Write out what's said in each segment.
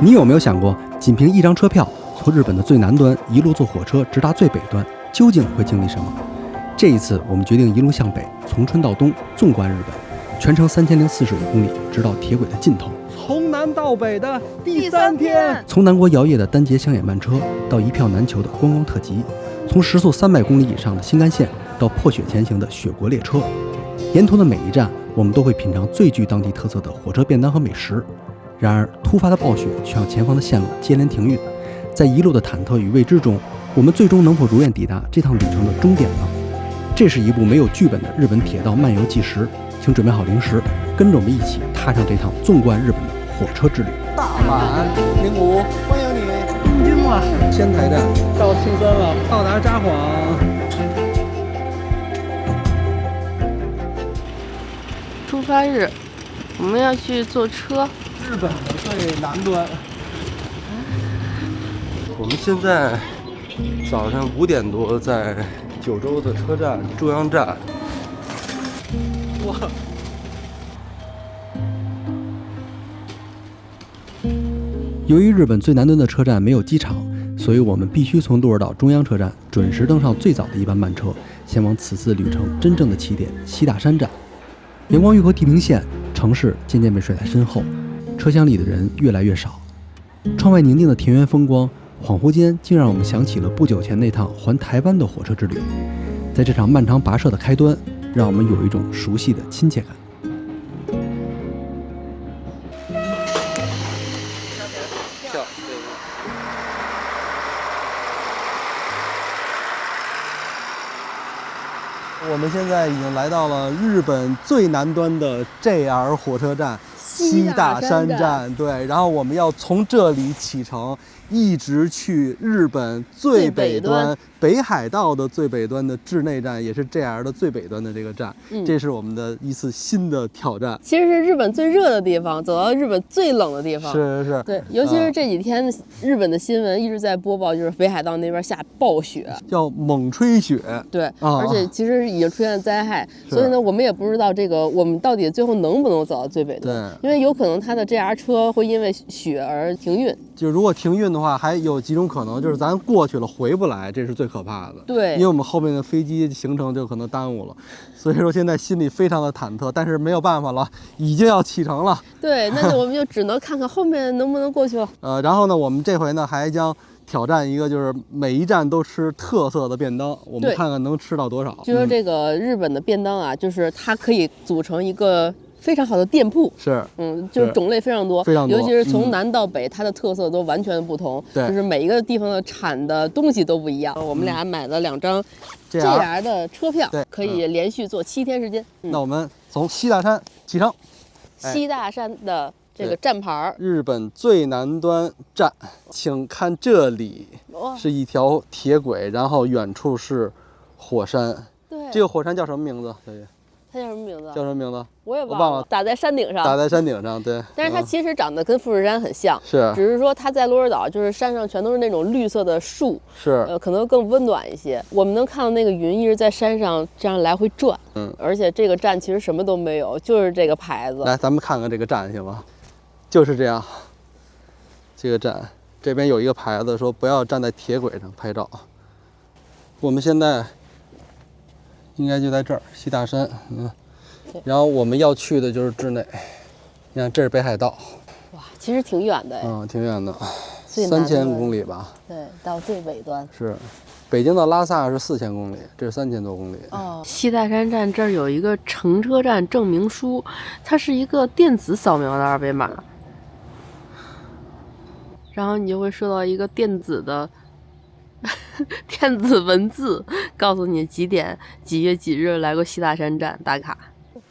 你有没有想过，仅凭一张车票，从日本的最南端一路坐火车直达最北端，究竟会经历什么？这一次，我们决定一路向北，从春到冬，纵观日本，全程3045公里，直到铁轨的尽头。从南到北的第3天，从南国摇曳的单节厢野慢车，到一票难求的观光特急，从时速300公里以上的新干线，到破雪前行的雪国列车，沿途的每一站，我们都会品尝最具当地特色的火车便当和美食。然而，突发的暴雪却让前方的线路接连停运，在一路的忐忑与未知中，我们最终能否如愿抵达这趟旅程的终点呢？这是一部没有剧本的日本铁道漫游纪实，请准备好零食，跟着我们一起踏上这趟纵贯日本的火车之旅。大阪05，欢迎你！进了仙台站，到青森了，到达札幌。出发日，我们要去坐车。日本的最南端。我们现在早上5点多在九州的车站中央站。哇！由于日本最南端的车站没有机场，所以我们必须从鹿儿岛中央车站准时登上最早的一班慢车，前往此次旅程真正的起点西大山站。阳光越过地平线，城市渐渐被甩在身后。车厢里的人越来越少，窗外宁静的田园风光，恍惚间竟让我们想起了不久前那趟环台湾的火车之旅。在这场漫长跋涉的开端，让我们有一种熟悉的亲切感。我们现在已经来到了日本最南端的 JR 火车站西大山站，对，然后我们要从这里启程，一直去日本最北端北海道的最北端的志内站，也是 JR 的最北端的这个站。这是我们的一次新的挑战。其实是日本最热的地方，走到日本最冷的地方。是。对，尤其是这几天日本的新闻一直在播报，就是北海道那边下暴雪，叫猛吹雪。对，而且其实已经出现了灾害，所以呢，我们也不知道这个我们到底最后能不能走到最北端。对，因为有可能它的 JR 车会因为雪而停运。就如果停运的话，还有几种可能，就是咱过去了回不来，这是最可怕的。对，因为我们后面的飞机行程就可能耽误了，所以说现在心里非常的忐忑，但是没有办法了，已经要启程了。对，那我们就只能看看后面能不能过去了。然后呢，我们这回呢还将挑战一个，就是每一站都吃特色的便当，我们看看能吃到多少。就说这个日本的便当啊，就是它可以组成一个非常好的店铺，就是种类非常多，尤其是从南到北，它的特色都完全不同，就是每一个地方的产的东西都不一样。我们俩买了2张 JR 的车票，可以连续坐7天时间。那我们从西大山启程。西大山的这个站牌，日本最南端站，请看这里是一条铁轨，然后远处是火山。对，这个火山叫什么名字？小雨？它叫什么名字？叫什么名字？我也忘了。打在山顶上。打在山顶上，对。但是它其实长得跟富士山很像，只是说它在鹿儿岛，就是山上全都是那种绿色的树，可能更温暖一些。我们能看到那个云一直在山上这样来回转，而且这个站其实什么都没有，就是这个牌子。来，咱们看看这个站行吗？就是这样。这个站这边有一个牌子说不要站在铁轨上拍照。我们现在应该就在这儿，西大山，然后我们要去的就是志内，你看这是北海道，哇，其实挺远的，挺远的，3000公里吧，对，到最北端是，北京到拉萨是4000公里，这是3000多公里。西大山站这儿有一个乘车站证明书，它是一个电子扫描的2维码，然后你就会收到一个电子文字，告诉你几点几月几日来过西大山站打卡。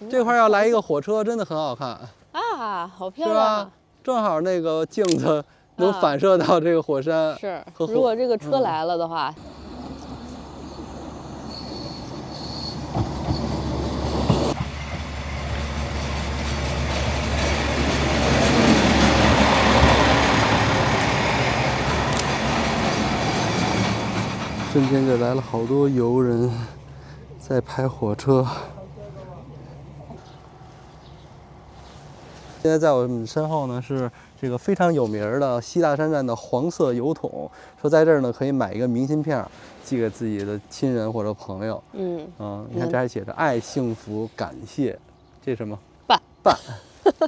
这块要来一个火车，真的很好看啊，好漂亮，是吧？正好那个镜子能反射到这个火山。是，如果这个车来了的话。瞬间就来了好多游人在拍火车。现在在我们身后呢是这个非常有名的西大山站的黄色邮筒，说在这儿呢可以买一个明信片，寄给自己的亲人或者朋友。你看这还写着爱、幸福、感谢，这什么？伴，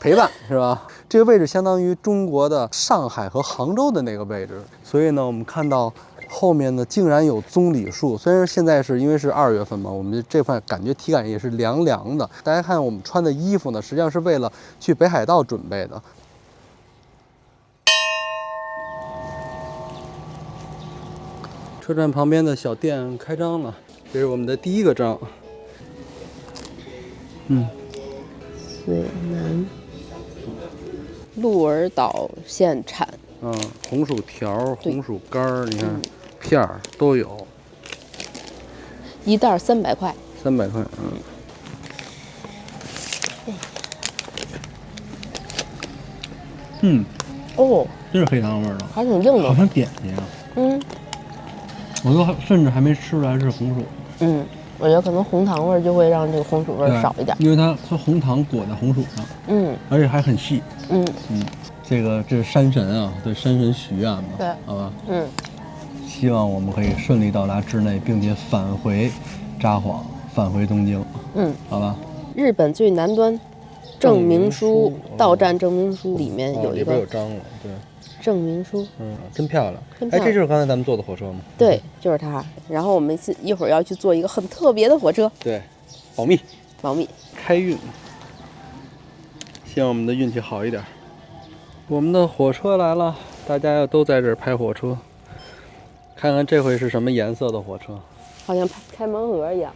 陪伴是吧？这个位置相当于中国的上海和杭州的那个位置，所以呢，我们看到后面呢竟然有棕榈树。虽然现在是因为是2月份嘛，我们这块感觉体感也是凉凉的。大家看我们穿的衣服呢，实际上是为了去北海道准备的。车站旁边的小店开张了，这是我们的第一个章。水南鹿儿岛县产。红薯条、红薯干，你看片儿都有。一袋300块。300块，这是黑糖味的，还挺硬的，好像点心啊。我都甚至还没吃出来是红薯。我觉得可能红糖味就会让这个红薯味少一点，因为它红糖裹在红薯上，而且还很细。这是山神啊，对山神许愿嘛，对，好吧，希望我们可以顺利到达之内，并且返回札幌，返回东京。好吧。日本最南端证明书到站证明书里面有一个，里边有章了，对。证明书，真漂亮。这就是刚才咱们坐的火车吗？对，就是它。然后我们一会儿要去坐一个很特别的火车。对，保密。开运，希望我们的运气好一点。我们的火车来了，大家要都在这儿拍火车。看看这回是什么颜色的火车？好像开盲盒一样。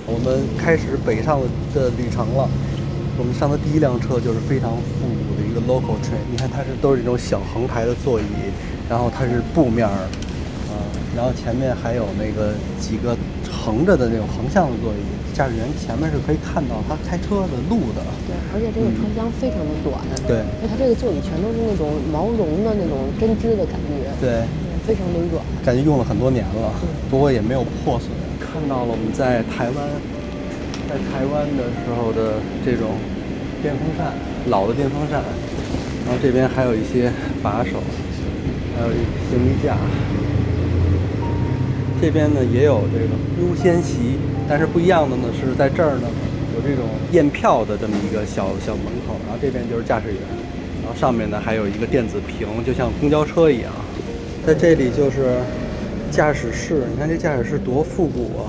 我们开始北上的旅程了。我们上的第一辆车就是非常复古的一个 local train， 你看它都是这种小横排的座椅，然后它是布面儿，然后前面还有那个几个横着的那种横向的座椅，驾驶员前面是可以看到他开车的路的。对，而且这个车厢非常的短。对，因为它这个座椅全都是那种毛绒的那种针织的感觉。对，非常的软，感觉用了很多年了，不过也没有破损。看到了我们在台湾的时候的这种电风扇，老的电风扇，然后这边还有一些把手，还有行李架。这边呢也有这个优先席，但是不一样的呢是在这儿呢有这种验票的这么一个小门口，然后这边就是驾驶员，然后上面呢还有一个电子屏，就像公交车一样。在这里就是驾驶室，你看这驾驶室多复古啊！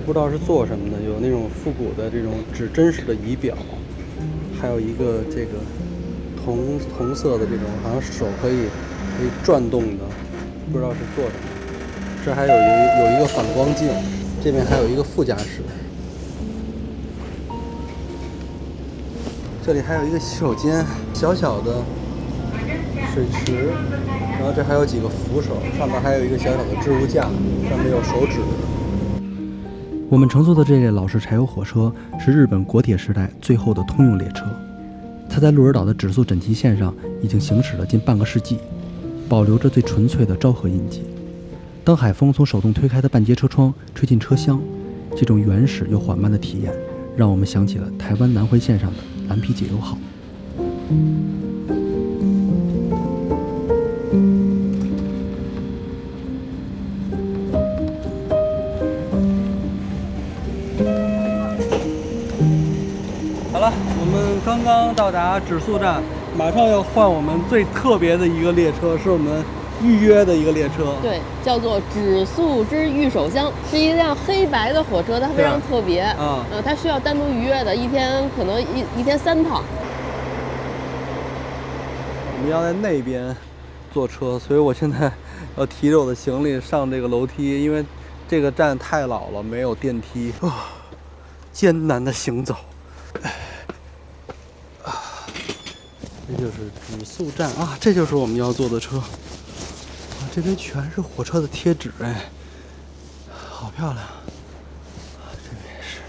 不知道是做什么的，有那种复古的这种指针式的仪表，还有一个这个同色的这种，好像手可以转动的，不知道是做什么。这还有一个反光镜，这边还有一个副驾驶，这里还有一个洗手间，小小的水池，然后这还有几个扶手，上面还有一个小小的置物架，上面有手指。我们乘坐的这列老式柴油火车是日本国铁时代最后的通用列车，它在鹿儿岛的指宿枕崎线上已经行驶了近半个世纪，保留着最纯粹的昭和印记。当海风从手动推开的半截车窗吹进车厢，这种原始又缓慢的体验，让我们想起了台湾南回线上的蓝皮解忧号。好了，我们刚刚到达指宿站，马上要换我们最特别的一个列车，是我们预约的一个列车。对，叫做指宿之御手箱，是一辆黑白的火车，它非常特别。它需要单独预约的，一天可能一天3趟。我们要在那边坐车，所以我现在要提着我的行李上这个楼梯，因为这个站太老了，没有电梯，艰难的行走。这就是指宿站啊，这就是我们要坐的车。这边全是火车的贴纸，哎，好漂亮。这边是。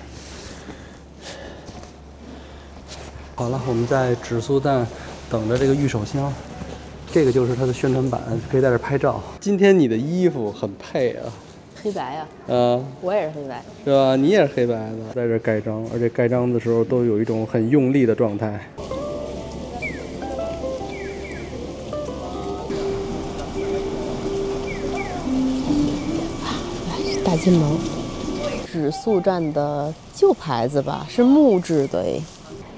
好了，我们在指宿站等着这个御手箱，这个就是它的宣传板，可以在这拍照。今天你的衣服很配啊，黑白啊，我也是黑白，是吧？你也是黑白的，在这盖章，而且盖章的时候都有一种很用力的状态。大金门指宿站的旧牌子吧，是木质的诶，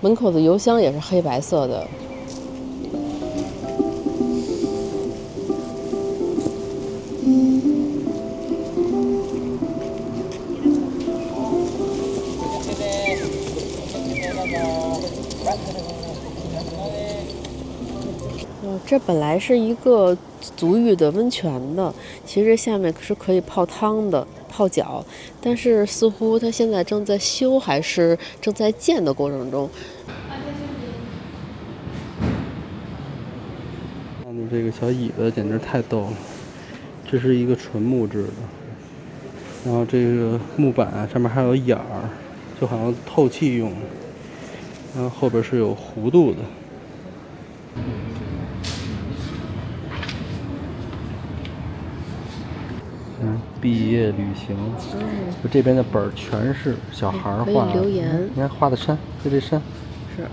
门口的邮箱也是黑白色的。这本来是一个足浴的温泉的，其实下面是可以泡汤的、泡脚，但是似乎它现在正在修还是正在建的过程中。看着这个小椅子简直太逗了，这是一个纯木质的，然后这个木板上面还有眼儿，就好像透气用，然后后边是有弧度的。毕业旅行，就这边的本儿全是小孩画的，留言，你看画的山，就这山，是。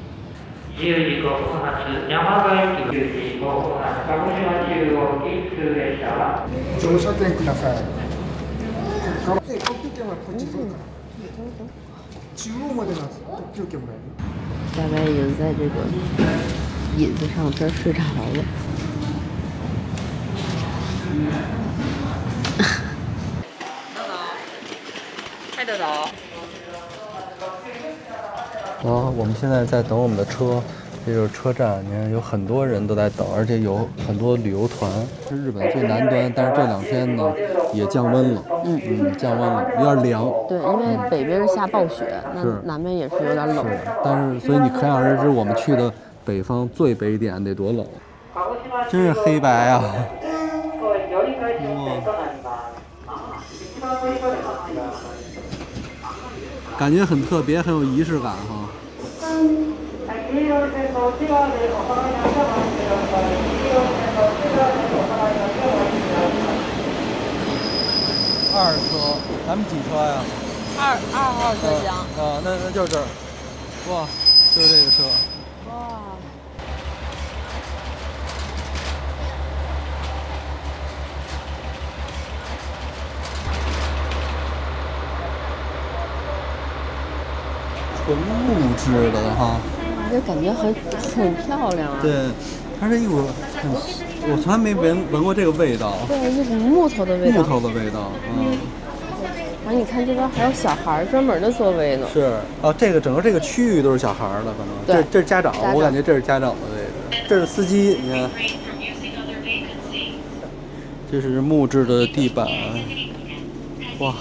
乗車券ください。中央までなんです。特急券もらえる。大概已经在这个椅子上这睡着了。开得到。然后我们现在在等我们的车，这就是车站，你看有很多人都在等，而且有很多旅游团。是日本最南端，但是这2天呢也降温了，降温了，有点凉。对，因为北边是下暴雪，那南边也是有点冷。但是所以你可想而知，我们去的北方最北点得多冷，真是黑白啊！感觉很特别，很有仪式感哈。2车，咱们几车呀？2号车厢。那就是这儿，哇，就是这个车。哇。纯木质的哈，这感觉很漂亮啊。对，它这一股我从来没闻过这个味道。对，一股木头的味道。木头的味道，然后你看这边还有小孩专门的座位呢。是啊，这个整个这个区域都是小孩的，可能。这是家长，我感觉这是家长的位置。这是司机，你看，这是木质的地板，哇。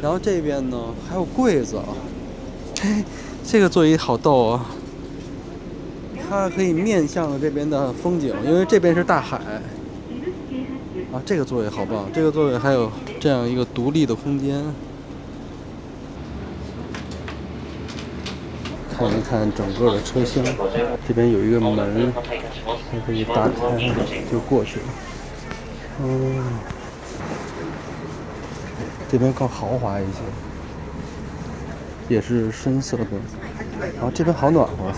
然后这边呢还有柜子，这个座椅好逗啊！它可以面向着这边的风景，因为这边是大海。啊，这个座位好棒！这个座位还有这样一个独立的空间。看一看整个的车厢，这边有一个门，它可以打开就过去了。这边更豪华一些，也是深色的。然后这边好暖和。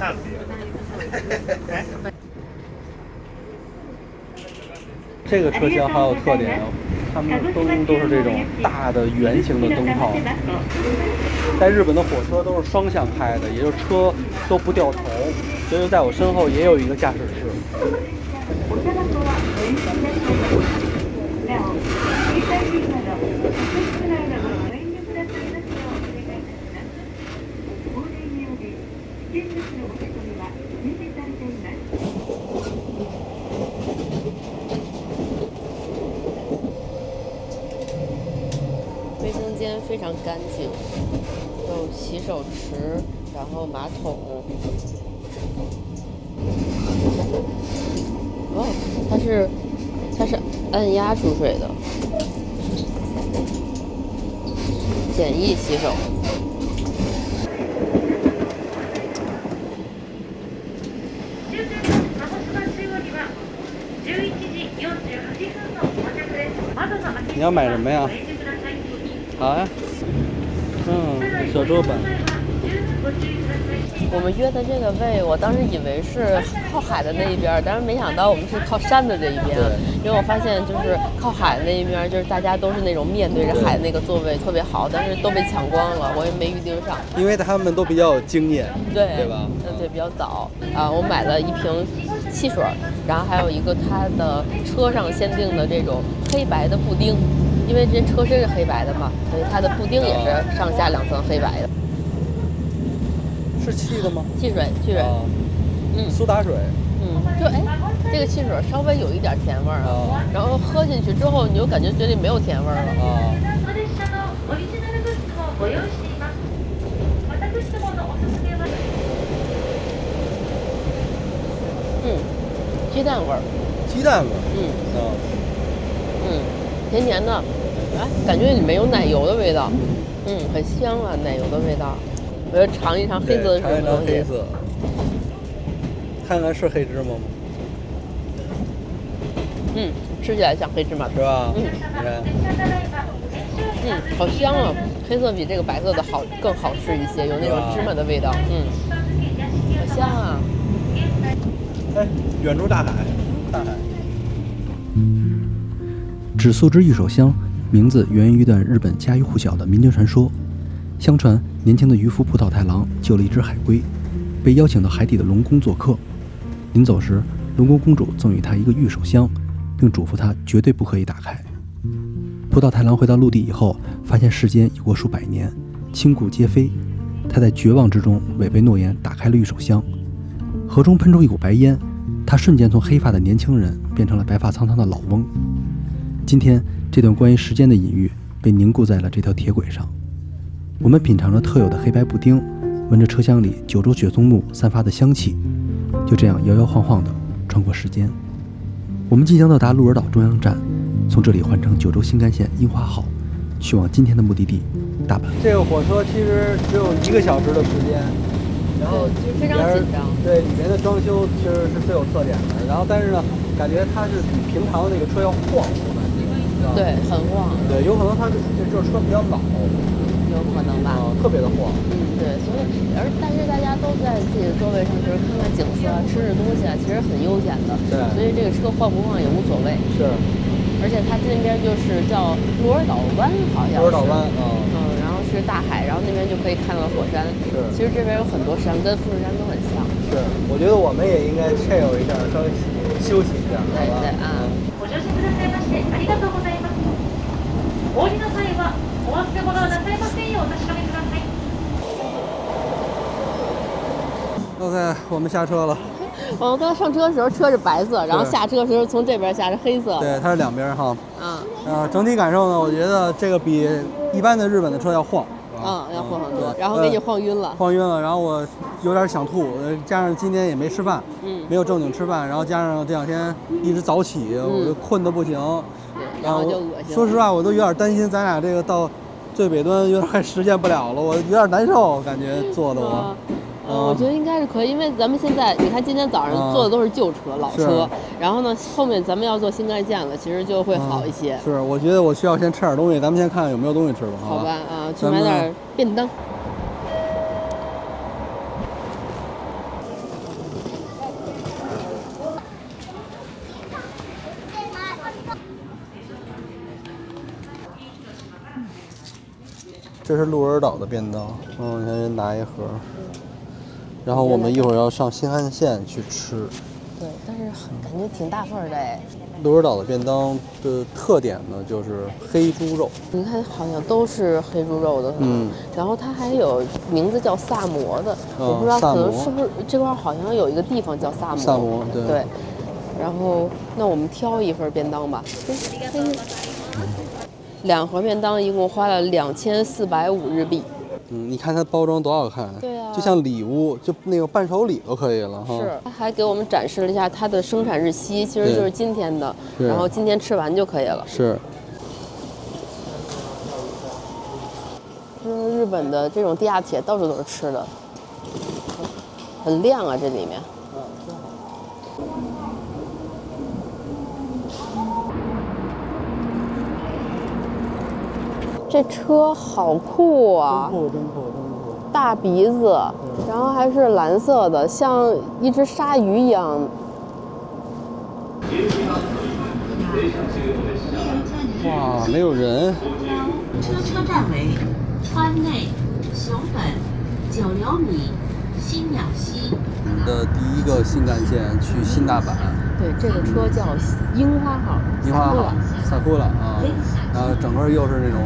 这个车厢还有特点，他们的灯都是这种大的圆形的灯泡。在日本的火车都是双向开的，也就是车都不掉头，所以在我身后也有一个驾驶室。卫生间非常干净，有洗手池，然后马桶。哦，它是按压出水的，简易洗手。你要买什么呀？好呀。小桌板。我们约的这个位，我当时以为是靠海的那一边，但是没想到我们是靠山的这一边。因为我发现就是靠海的那一边，就是大家都是那种面对着海的那个座位特别好，但是都被抢光了，我也没预定上。因为他们都比较有经验，对吧？对，比较早啊。我买了一瓶汽水，然后还有一个它的车上限定的这种黑白的布丁，因为这车身是黑白的嘛，所以它的布丁也是上下2层黑白的。是气的吗？汽水。苏打水。就这个汽水稍微有一点甜味儿啊，然后喝进去之后，你就感觉嘴里没有甜味儿了啊。鸡蛋味儿。鸡蛋味儿。甜甜的，感觉里面有奶油的味道，很香啊，奶油的味道。我要尝一尝黑色的是什么东西？黑色，看看是黑芝麻吗？吃起来像黑芝麻，是吧？你看，好香啊！黑色比这个白色的更好吃一些，有那种芝麻的味道，好香啊！远处大海，纸素之玉手香，名字源于一段日本家喻户晓的民间传说。相传，年轻的渔夫浦岛太郎救了一只海龟，被邀请到海底的龙宫做客。临走时，龙宫公主赠予他一个玉手香，并嘱咐他绝对不可以打开。浦岛太郎回到陆地以后，发现世间已过数百年，千古皆非。他在绝望之中违背诺言，打开了玉手香。河中喷出一股白烟，他瞬间从黑发的年轻人变成了白发苍苍的老翁。今天，这段关于时间的隐喻被凝固在了这条铁轨上。我们品尝着特有的黑白布丁，闻着车厢里九州雪松木散发的香气，就这样摇摇晃晃地穿过时间。我们即将到达鹿儿岛中央站，从这里换乘九州新干线樱花号，去往今天的目的地大阪。这个火车其实只有1个小时的时间，然后其实非常紧张。对，里面的装修其实是最有特点的。然后但是呢，感觉它是比平常的那个车要晃，我感觉。对，很晃。对，有可能它这车比较老。有可能吧，特别的晃。对，所以但是大家都在自己的座位上，就是看看景色啊，吃吃东西啊，其实很悠闲的。对，所以这个车晃不晃也无所谓。是，而且它那边就是叫鹿儿岛湾，好像是。鹿儿岛湾，然后是大海，然后那边就可以看到火山。是，其实这边有很多山，跟富士山都很像。是，我觉得我们也应该 chill 一下，稍微休息一下，好吧？对啊。ご乗車くださいましてありがとうございます。お降りの際はお忘れ物をなさいませんようお確かめください。OK， 我们下车了。我们刚刚上车的时候车是白色，然后下车的时候从这边下是黑色。对，它是两边哈。整体感受呢，我觉得这个比一般的日本的车要晃。要晃很多，然后给你晃晕了。晃晕了，然后我有点想吐，加上今天也没吃饭，没有正经吃饭，然后加上这2天一直早起，我就困得不行。然后就恶心。说实话，我都有点担心咱俩这个到最北端有点快实现不了了，我有点难受，感觉坐的我。我觉得应该是可以，因为咱们现在你看今天早上坐的都是旧车、老车，然后呢后面咱们要坐新干线了，其实就会好一些。是，我觉得我需要先吃点东西，咱们先看看有没有东西吃吧。好吧，去买点便当。这是鹿儿岛的便当，你看人拿一盒。然后我们一会儿要上新干线去吃。对，但是感觉挺大份的哎。鹿儿岛的便当的特点呢，就是黑猪肉。你看，好像都是黑猪肉的，然后它还有名字叫萨摩的，我不知道可能是不是这块好像有一个地方叫萨摩。萨摩，对。然后，那我们挑一份便当吧。2盒便当一共花了2450日币。你看它包装多好看，对啊，就像礼物，就那个伴手礼都可以了哈。是，他还给我们展示了一下它的生产日期，其实就是今天的，然后今天吃完就可以了。是。就是日本的这种地下铁到处都是吃的，很亮啊，这里面。这车好酷啊！真酷！大鼻子，然后还是蓝色的，像一只鲨鱼一样。哇，没有人。车站为川内、熊本、久留米、新鸟溪。我们的第一个新干线去新大阪。对，这个车叫樱花号。萨库拉啊，然后整个又是那种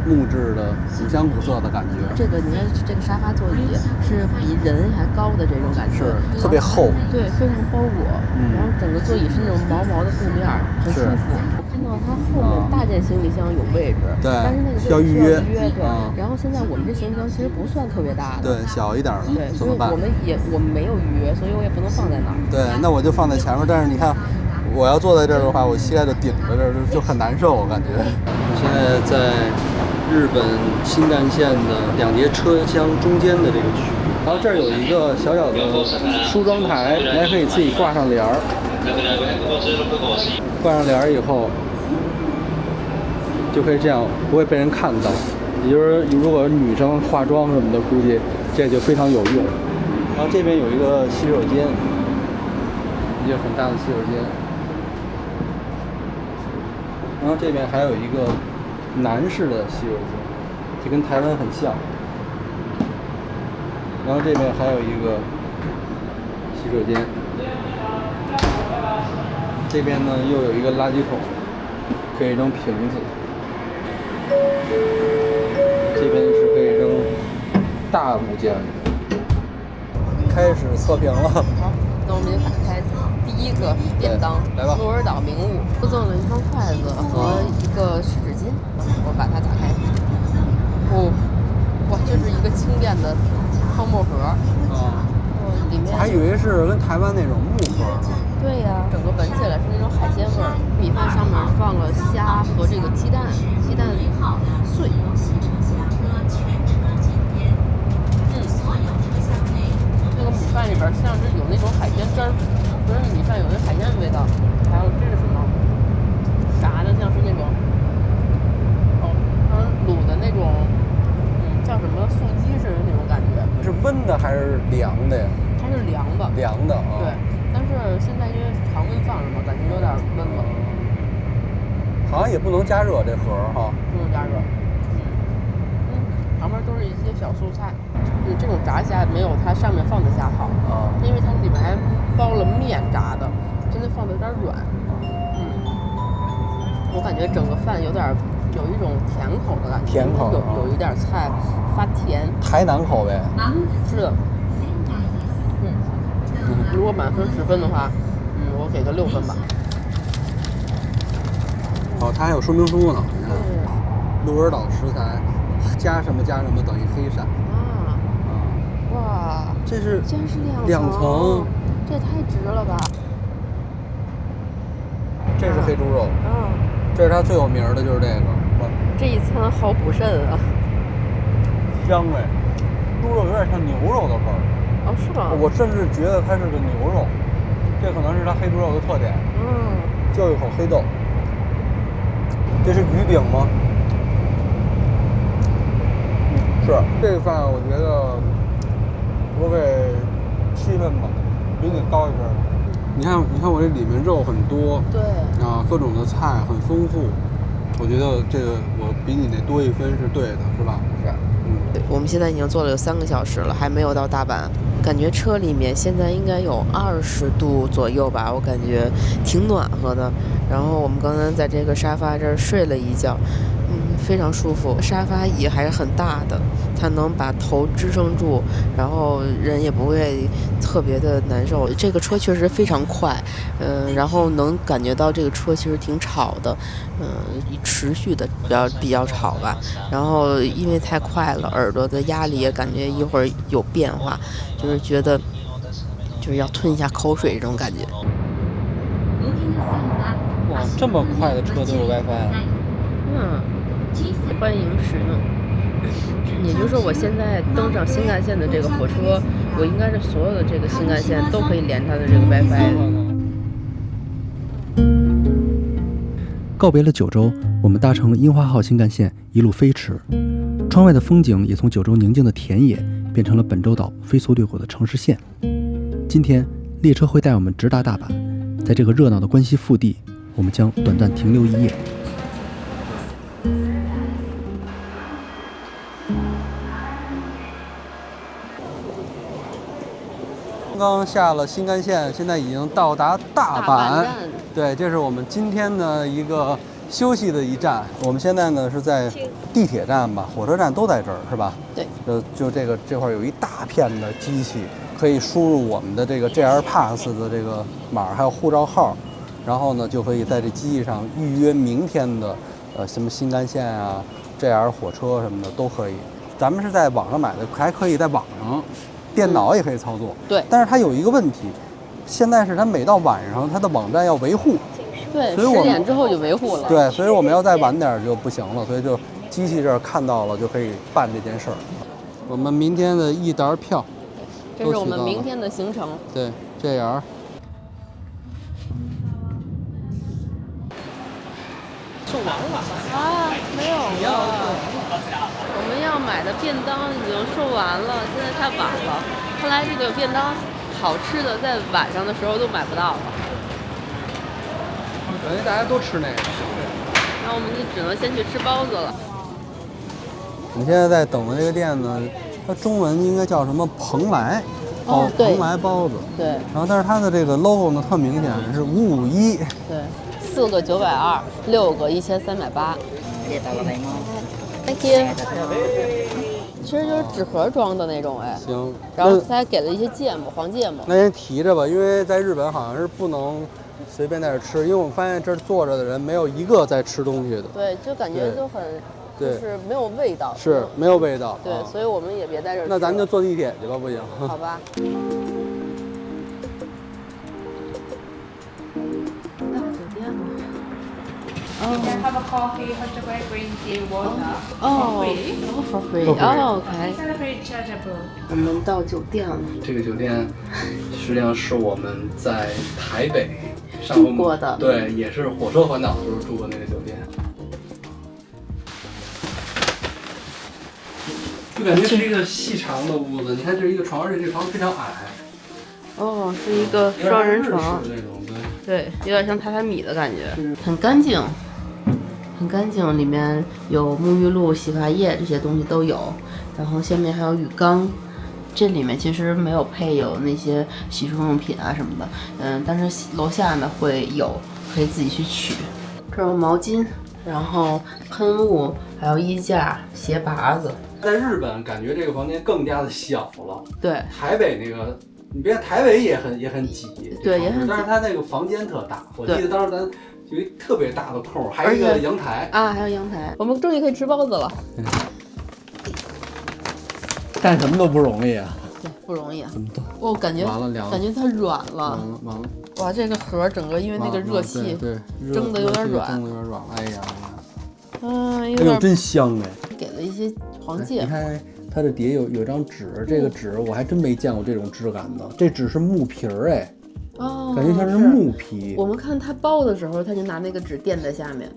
木质的古香古色的感觉。这个你看，这个沙发座椅是比人还高的这种感觉，是特别厚，对，非常包裹。然后整个座椅是那种毛毛的布面，很舒服。我看到它后面大件行李箱有位置，对，但是那个需要预约。对。然后现在我们这行李箱其实不算特别大的，对，小一点的。对，怎么办？我们没有预约，所以我也不能放在那儿。对，那我就放在前面。但是你看，我要坐在这儿的话，我膝盖就顶着这儿，就很难受，我感觉。我现在在日本新干线的2节车厢中间的这个区域，然后这儿有一个小小的梳妆台，你还可以自己挂上帘儿。挂上帘儿以后，就可以这样，不会被人看到。也就是如果女生化妆什么的，估计这就非常有用。然后这边有一个洗手间，一个很大的洗手间。然后这边还有一个男士的洗手间，就跟台湾很像。然后这边还有一个洗手间，这边呢又有一个垃圾桶，可以扔瓶子。这边是可以扔大物件。开始测评了。好，那我们就打开第一个便当，来吧。鹿儿岛名物附赠了一双筷子和一个湿纸巾，我把它打开。哇，这是一个轻便的泡沫盒。里面我还以为是跟台湾那种木盒呢。对呀，整个闻起来是那种海鲜味儿。米饭上面放了虾和这个鸡蛋碎。这个米饭里边像是有那种海鲜汁儿，不是米饭有那海鲜的味道。还有这是什么？炸的像是那种，卤的那种，像什么素鸡似的那种感觉。是温的还是凉的呀？它是凉的。凉的啊。对，但是现在因为常温放着嘛，感觉有点闷了。好像也不能加热这盒哈。不能加热。旁边都是一些小蔬菜。这种炸虾没有它上面放的虾好啊，因为它里面还包了面炸的，真的放的有点软。我感觉整个饭有一种甜口的感觉，甜口有一点菜发甜。台南口味。是的。如果满分10分的话，我给个6分吧。哦，它还有说明书呢。鹿儿岛食材，加什么等于黑鳝。哇，这是竟然是2层，这也太值了吧！这是黑猪肉，这是它最有名的，就是这个。这一餐好补肾啊！香味，猪肉有点像牛肉的味儿。哦，是吗？我甚至觉得它是个牛肉，这可能是它黑猪肉的特点。就一口黑豆。这是鱼饼吗？是。这个饭我觉得我给7分吧，比你高1分。你看我这里面肉很多，对啊，各种的菜很丰富，我觉得这个我比你那多1分是对的，是吧？是。我们现在已经坐了有3个小时了，还没有到大阪。感觉车里面现在应该有20度左右吧，我感觉挺暖和的。然后我们刚刚在这个沙发这儿睡了一觉，非常舒服。沙发椅还是很大的，它能把头支撑住，然后人也不会特别的难受。这个车确实非常快，然后能感觉到这个车其实挺吵的，持续的比较吵吧。然后因为太快了，耳朵的压力也感觉一会儿有变化，就是觉得就是要吞一下口水这种感觉。哇，这么快的车都有 WiFi 啊！欢迎使用。也就是说，我现在登上新干线的这个火车，我应该是所有的这个新干线都可以连它的这个 WiFi 的。告别了九州，我们搭乘樱花号新干线一路飞驰，窗外的风景也从九州宁静的田野变成了本州岛飞速掠过的城市线。今天列车会带我们直达大阪，在这个热闹的关西腹地，我们将短暂停留一夜。刚下了新干线，现在已经到达大阪。对，这是我们今天的一个休息的一站。我们现在呢是在地铁站吧，火车站都在这儿，是吧？对。就这块有一大片的机器，可以输入我们的这个 JR Pass 的这个码，还有护照号，然后呢就可以在这机器上预约明天的什么新干线啊、JR 火车什么的都可以。咱们是在网上买的，还可以在网上。电脑也可以操作，对，但是它有一个问题，现在是它每到晚上，它的网站要维护，对，所以10点之后就维护了，对，所以我们要再晚点就不行了，所以就机器这儿看到了就可以办这件事儿。我们明天的一沓票，这是我们明天的行程，对，这样。售完了啊？没有了。我们要买的便当已经售完了，现在太晚了。后来这个便当好吃的在晚上的时候都买不到了。感觉大家都吃那个。那我们就只能先去吃包子了。我们现在在等的这个店呢，它中文应该叫什么蓬莱？哦，对，蓬莱包子。对。然后，但是它的这个 logo 呢，特明显是551。对，4个920，6个1380。Thank you。其实就是纸盒装的那种，哎。行。然后他还给了一些芥末，黄芥末。那先提着吧，因为在日本好像是不能随便在这吃，因为我发现这儿坐着的人没有一个在吃东西的。对，就感觉就很，就是没有味道。是没有味道。对，所以我们也别在这儿吃。那咱们就坐地铁去吧，不行。好吧。Can have a coffee, hot chocolate, green tea, water. For free. OK. Rechargeable. 我们到酒店了。这个酒店实际上是我们在台北住过的，对，也是火车环岛的时候住过那个酒店。就感觉是一个细长的屋子，你看这是一个床，而且这个床非常矮。哦，是一个双人床，对，有点像榻榻米的感觉，很干净。很干净，里面有沐浴露、洗发液这些东西都有，然后下面还有浴缸。这里面其实没有配有那些洗漱用品啊什么的，但是楼下呢会有，可以自己去取。这有毛巾，然后喷雾，还有衣架、鞋拔子。在日本感觉这个房间更加的小了，对，台北那个，你别台北也很挤，对，也很挤，但是它那个房间特大，我记得当时咱。有一特别大的空，还有一个阳台啊，还有阳台。我们终于可以吃包子了。干什么都不容易啊。对，不容易啊。怎么都？我感觉感觉它软了。完了。哇，这个盒整个因为那个热气，对，蒸的有点软。蒸的有点软。哎呀。哎呦，真香哎！给了一些黄芥。你看它这底下有张纸，这个纸我还真没见过这种质感的，这纸是木皮儿哎。哦，感觉像是木皮。我们看他包的时候，他就拿那个纸垫在下面。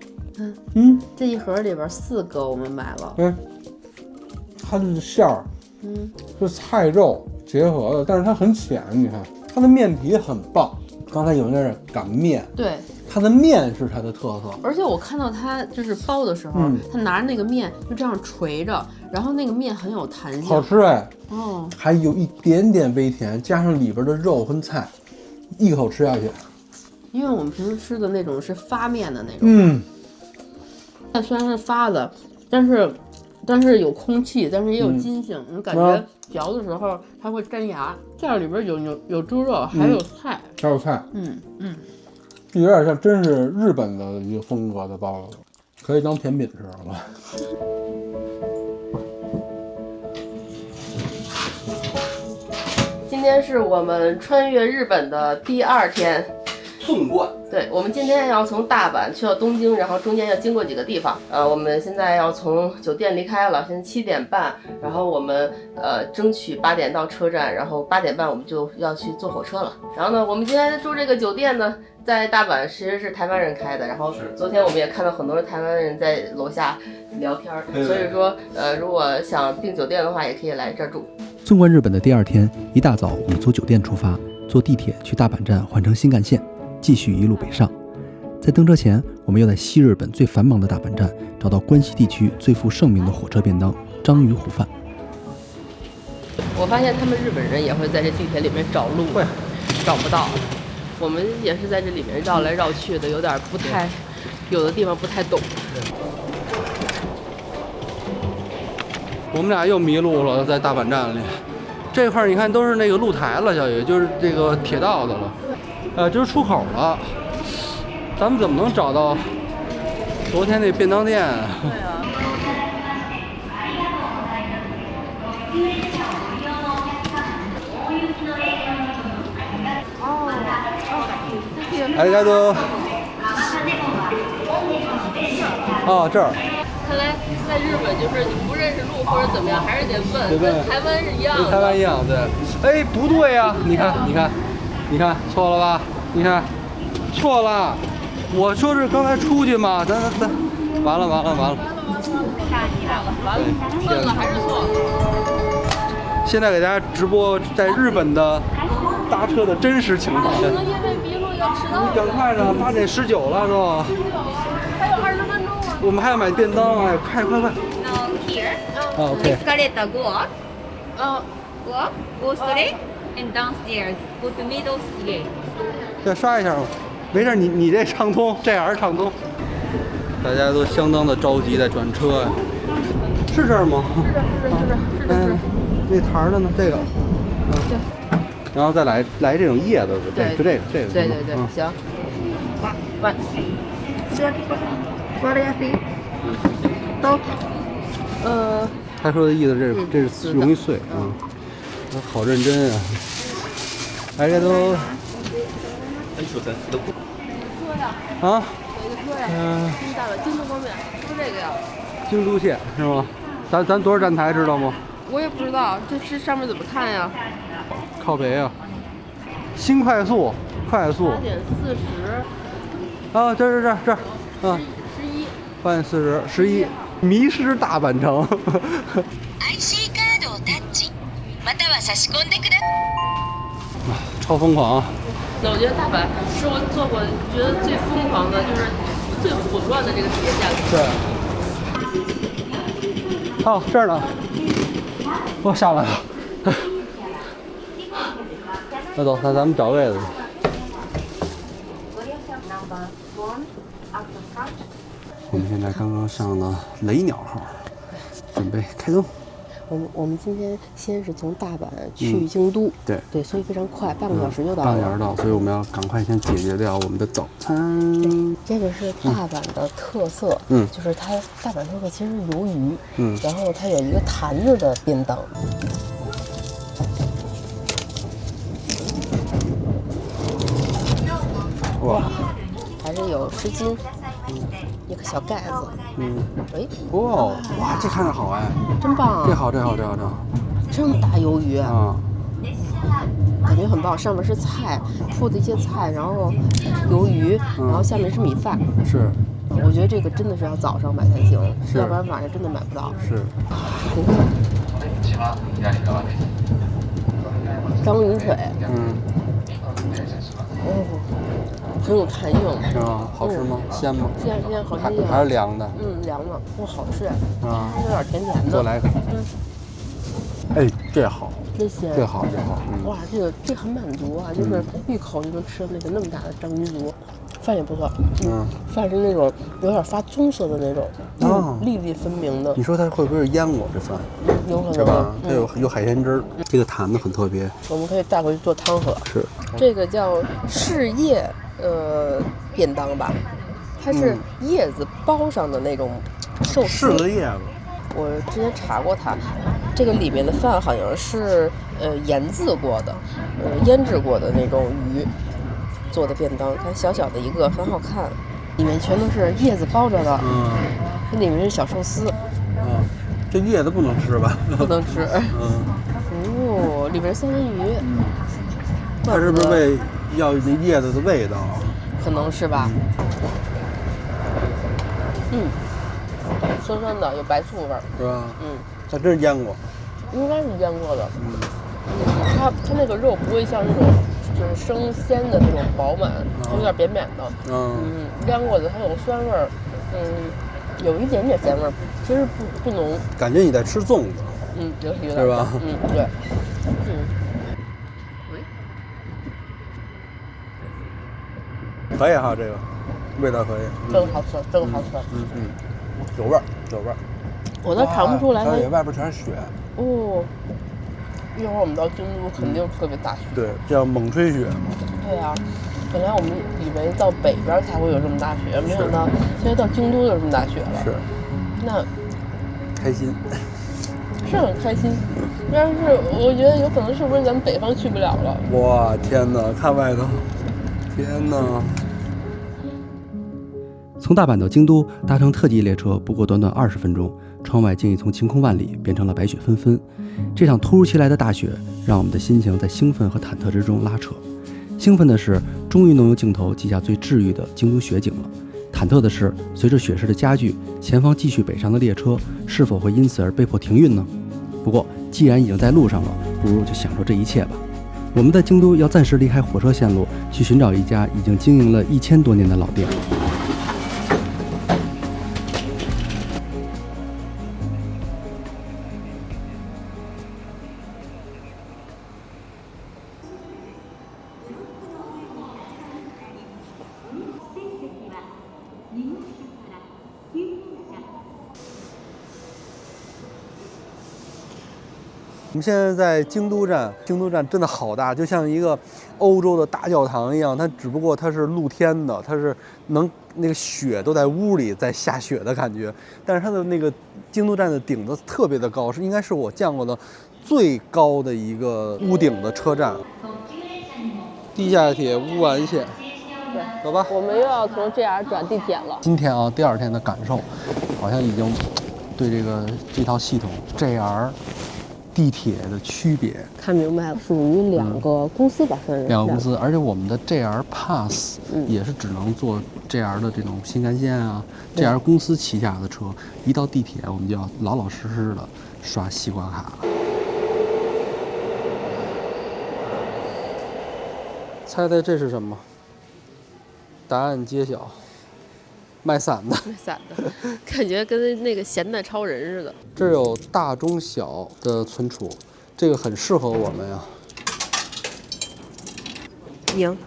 这一盒里边4个我们买了。它的馅儿，是菜肉结合的，但是它很浅。你看它的面皮很棒，刚才有那是擀面，对，它的面是它的特色。而且我看到它就是包的时候，他拿着那个面就这样捶着，然后那个面很有弹性，好吃哎。哦，还有一点点微甜，加上里边的肉跟菜。一口吃下去，因为我们平时吃的那种是发面的那种，它虽然是发的，但是有空气，但是也有筋性，你感觉嚼的时候它会粘牙。这里边有猪肉，还有菜，有点像真是日本的一个风格的包子，可以当甜品吃了吧。今天是我们穿越日本的第2天，纵贯。对，我们今天要从大阪去到东京，然后中间要经过几个地方。我们现在要从酒店离开了，现在7点半，然后我们争取8点到车站，然后8点半我们就要去坐火车了。然后呢，我们今天住这个酒店呢，在大阪其实是台湾人开的，然后昨天我们也看到很多台湾人在楼下聊天，所以说如果想订酒店的话，也可以来这儿住。纵观日本的第2天，一大早我们从酒店出发，坐地铁去大阪站换乘新干线，继续一路北上。在登车前，我们要在西日本最繁忙的大阪站找到关西地区最负盛名的火车便当章鱼糊饭。我发现他们日本人也会在这地铁里面找路，找不到。我们也是在这里面绕来绕去的，有点不太，有的地方不太懂。我们俩又迷路了，在大阪站里。这块你看都是那个露台了，小雨，就是这个铁道的了，就是出口了。咱们怎么能找到昨天那便当店啊？对啊。大家都这儿。看来在日本就是你不认识路或者怎么样，还是得问，跟台湾是一样的。跟台湾一样，对。哎，不对呀、你看，错了吧？你看，错了。我说是刚才出去嘛，咱，完了。完了，问了还是错。现在给大家直播在日本的搭车的真实情况。可能因为迷路要迟到。你赶快的，8点19了都。还有20分钟啊。我们还要买便当，哎，快！ Now here, okay. escalator go up. Go straight and downstairs. Go to middle street. 再刷一下吧，没事，你这畅通，这样畅通。大家都相当的着急在转车呀，是这儿吗？是。那台儿的呢？这个。对。然后再来这种叶子的，对，就这个。对，行。快。他说的意思这是容易碎啊，好认真啊。大家都。啊？新大阪京都方面是这个呀？京都线是吗？咱多少站台知道吗？我也不知道，这上面怎么看呀？靠北啊！新快速。8点40。啊，这，11。8点40，11。迷失大阪城。IC カードをタッチ、または差し込んでください。超疯狂啊！那我觉得大阪是我做过觉得最疯狂的，就是最混乱的这个体验线路。对。哦，这儿呢。我下来了。那走，那咱们找位子。我们现在刚刚上了雷鸟号，准备开灯。我们今天先是从大阪去京都，对，所以非常快，半个小时就到了。半个小时到，所以我们要赶快先解决掉我们的早餐。对，这个是大阪的特色，就是它大阪特色其实是鱿鱼，然后它有一个坛子的便当。哇，还是有湿巾，一个小盖子。哇，这看着好哎，真棒啊！这好。这么大鱿鱼啊，感觉很棒。上面是菜，铺的一些菜，然后鱿鱼，然后下面是米饭。是。我觉得这个真的是要早上买才行，要不然晚上真的买不到。是。章鱼腿。很有弹性，是吗？好吃吗？鲜吗？鲜，好新鲜。还是凉的？凉的，哇，好吃啊！有点甜的。再来一个。哎，这好，真鲜，这好。哇，这很满足啊，就是一口就能吃那么大的章鱼足，饭也不错。饭是那种有点发棕色的那种，粒粒分明的。你说它会不会是腌过这饭？有可能是吧？它有海鲜汁儿，这个坛子很特别，我们可以带回去做汤喝。是。这个叫柿叶便当吧，它是叶子包上的那种寿司。柿子叶子。我之前查过它，这个里面的饭好像是腌制过的，腌制过的那种鱼，做的便当，看小小的一个，很好看，里面全都是叶子包着的，这里面是小寿司，这叶子不能吃吧？不能吃，哦，里面是三文鱼，它是不是要那叶子的味道？可能是吧，酸酸的，有白醋味儿，是吧？它真是腌过，应该是腌过的，它那个肉不会像那种就是生鲜的那种饱满，它有点扁扁的，腌过的它有酸味儿，有一点点咸味儿，其实不浓，感觉你在吃粽子，有点是吧？对，可以哈，这个味道可以，这个好吃，这个好吃，有味儿，有味儿。我都尝不出来它外边全是雪。哦，一会儿我们到京都肯定特别大雪。对，叫猛吹雪嘛。对啊，本来我们以为到北边才会有这么大雪，没想到现在到京都有这么大雪了。是。那开心。是很开心，但是我觉得有可能是不是咱们北方去不了了？哇，天哪！看外头，天哪！从大阪到京都搭乘特急列车，不过短短20分钟，窗外竟已从晴空万里变成了白雪纷纷。这场突如其来的大雪，让我们的心情在兴奋和忐忑之中拉扯。兴奋的是，终于能用镜头记下最治愈的京都雪景了；忐忑的是，随着雪势的加剧，前方继续北上的列车是否会因此而被迫停运呢？不过，既然已经在路上了，不如就享受这一切吧。我们在京都要暂时离开火车线路，去寻找一家已经经营了1000多年的老店。我们现在在京都站，京都站真的好大，就像一个欧洲的大教堂一样。它只不过它是露天的，它是那个雪都在屋里在下雪的感觉。但是它的那个京都站的顶子特别的高，应该是我见过的最高的一个屋顶的车站。地下铁乌丸线，对，走吧。我们又要从 JR 转地铁了。今天第2天的感受，好像已经对这套系统 JR。地铁的区别看明白了，属于2个公司吧，算是2个公司，而且我们的 JR Pass 也是只能坐 JR 的这种新干线啊，JR 公司旗下的车，一到地铁我们就要老老实实的刷西瓜卡。猜猜这是什么？答案揭晓。卖伞的，感觉跟那个咸蛋超人似的。这儿有大中小的存储，这个很适合我们呀。赢。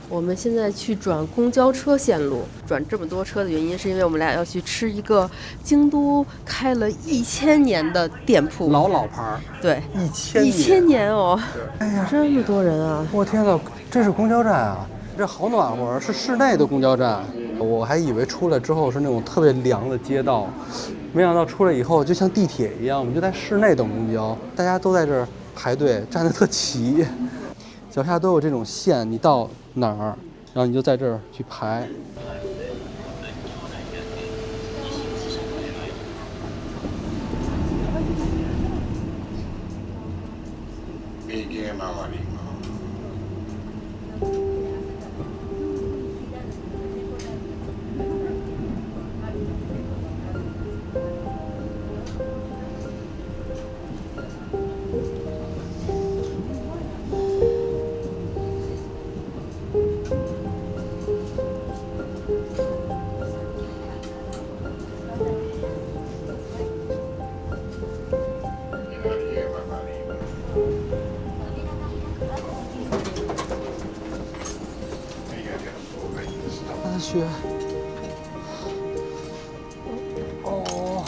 我们现在去转公交车线路，转这么多车的原因是因为我们俩要去吃一个京都开了1000年的店铺，老牌。对，1000年哦。哎呀，这么多人啊！我天哪，这是公交站啊！这好暖和，是室内的公交站。我还以为出来之后是那种特别凉的街道，没想到出来以后就像地铁一样，我们就在室内等公交，大家都在这儿排队，站得特齐，脚下都有这种线，你到哪儿，然后你就在这儿去排。雪，哦，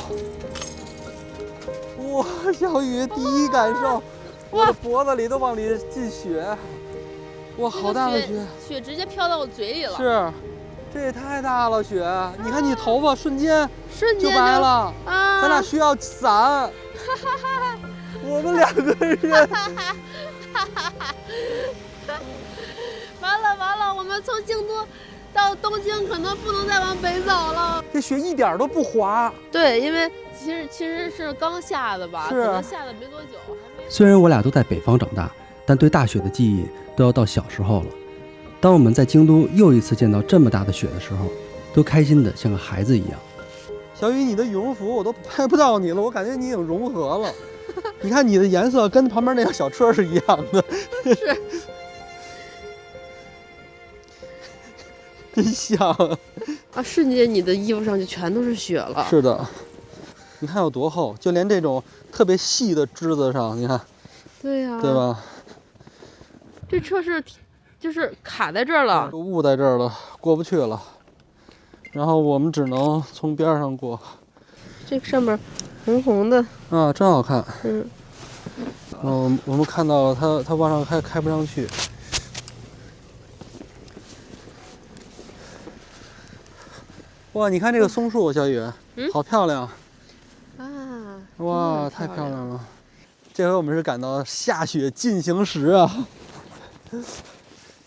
哇，小雨第一感受，我的脖子里都往里进血，哇，好大的雪，雪直接飘到我嘴里了。是，这也太大了雪，你看你头发瞬间就白了啊！咱俩需要伞，我们2个人，完了。们从京都到东京可能不能再往北走了。这雪一点都不滑。对，因为其实是刚下的吧，可能下的没多久。虽然我俩都在北方长大，但对大雪的记忆都要到小时候了。当我们在京都又一次见到这么大的雪的时候，都开心的像个孩子一样。小雨，你的羽绒服我都拍不到你了，我感觉你已经融合了。你看你的颜色跟旁边那个小车是一样的。是。真像啊！瞬间你的衣服上就全都是雪了。是的，你看有多厚，就连这种特别细的枝子上，你看。对呀。对吧？这车就是卡在这儿了，雾在这儿了，过不去了。然后我们只能从边上过。这个上面红红的啊，真好看。我们看到它往上开不上去。哇，你看这个松树，小雨，好漂亮啊！哇，太漂亮了！这回我们是赶到下雪进行时啊。